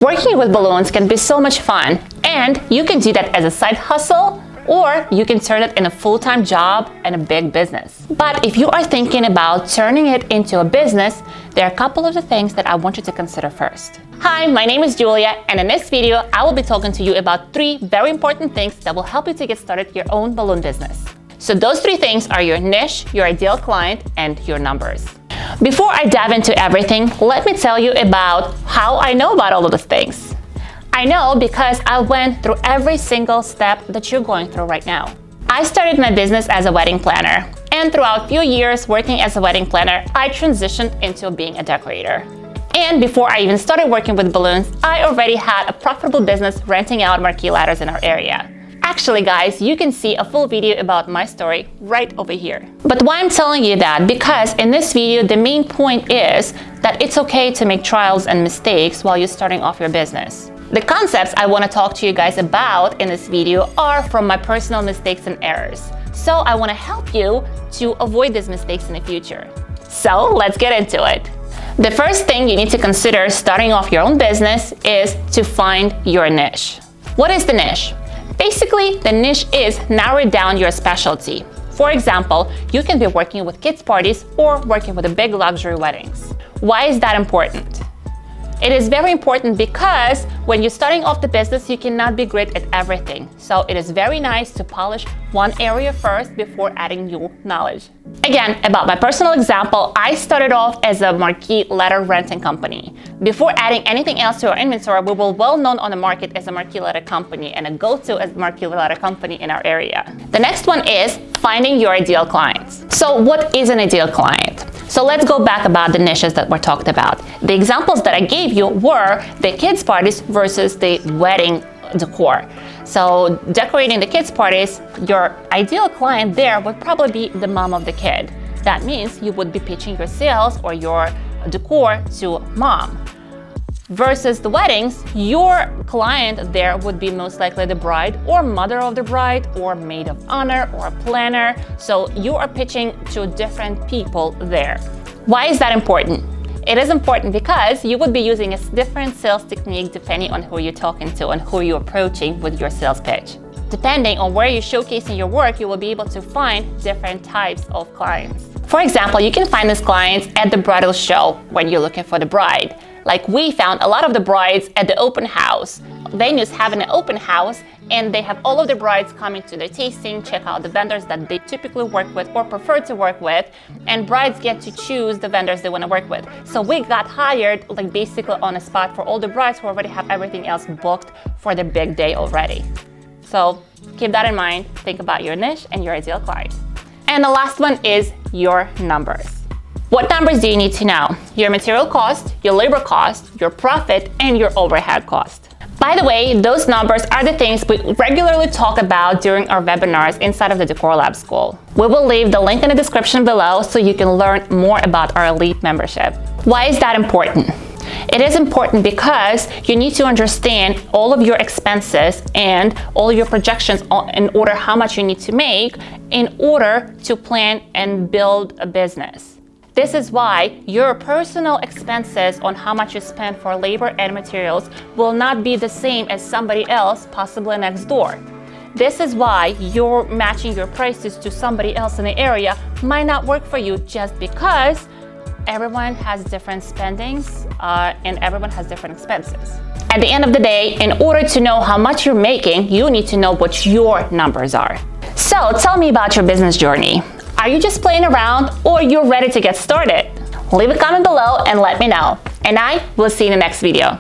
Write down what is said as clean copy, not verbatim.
Working with balloons can be so much fun, and you can do that as a side hustle, or you can turn it in a full-time job and a big business. But if you are thinking about turning it into a business, there are a couple of the things that I want you to consider first. Hi, my name is Julia, and in this video, I will be talking to you about 3 very important things that will help you to get started your own balloon business. So those 3 things are your niche, your ideal client, and your numbers. Before I dive into everything, let me tell you about how I know about all of those things. I know because I went through every single step that you're going through right now. I started my business as a wedding planner, and throughout a few years working as a wedding planner, I transitioned into being a decorator. And before I even started working with balloons, I already had a profitable business renting out marquee ladders in our area. Actually, guys, you can see a full video about my story right over here. But why I'm telling you that? Because in this video, the main point is that it's okay to make trials and mistakes while you're starting off your business. The concepts I want to talk to you guys about in this video are from my personal mistakes and errors. So I want to help you to avoid these mistakes in the future. So let's get into it. The first thing you need to consider starting off your own business is to find your niche. What is the niche? Basically, the niche is narrow down your specialty. For example, you can be working with kids' parties or working with big luxury weddings. Why is that important? It is very important because when you're starting off the business, you cannot be great at everything. So it is very nice to polish one area first before adding new knowledge. Again, about my personal example, I started off as a marquee ladder renting company. Before adding anything else to our inventory, we were well known on the market as a marquee ladder company and a go-to as marquee ladder company in our area. The next one is finding your ideal clients. So what is an ideal client? So let's go back about the niches that we're talked about. The examples that I gave you were the kids' parties versus the wedding decor. So decorating the kids' parties, your ideal client there would probably be the mom of the kid. That means you would be pitching your sales or your decor to mom. Versus the weddings, your client there would be most likely the bride or mother of the bride or maid of honor or a planner. So you are pitching to different people there. Why is that important? It is important because you would be using a different sales technique depending on who you're talking to and who you're approaching with your sales pitch. Depending on where you're showcasing your work, you will be able to find different types of clients. For example, you can find these clients at the bridal show when you're looking for the bride. Like we found a lot of the brides at the open house. Venues having an open house and they have all of the brides coming to their tasting, check out the vendors that they typically work with or prefer to work with, and brides get to choose the vendors they want to work with. So we got hired like basically on a spot for all the brides who already have everything else booked for the big day already. So keep that in mind, think about your niche and your ideal client. And the last one is your numbers. What numbers do you need to know? Your material cost, your labor cost, your profit, and your overhead cost. By the way, those numbers are the things we regularly talk about during our webinars inside of the Decor Lab School. We will leave the link in the description below so you can learn more about our elite membership. Why is that important? It is important because you need to understand all of your expenses and all of your projections in order how much you need to make in order to plan and build a business. This is why your personal expenses on how much you spend for labor and materials will not be the same as somebody else, possibly next door. This is why you're matching your prices to somebody else in the area might not work for you just because everyone has different spendings and everyone has different expenses. At the end of the day, in order to know how much you're making, you need to know what your numbers are. So tell me about your business journey. Are you just playing around or you're ready to get started? Leave a comment below and let me know. And I will see you in the next video.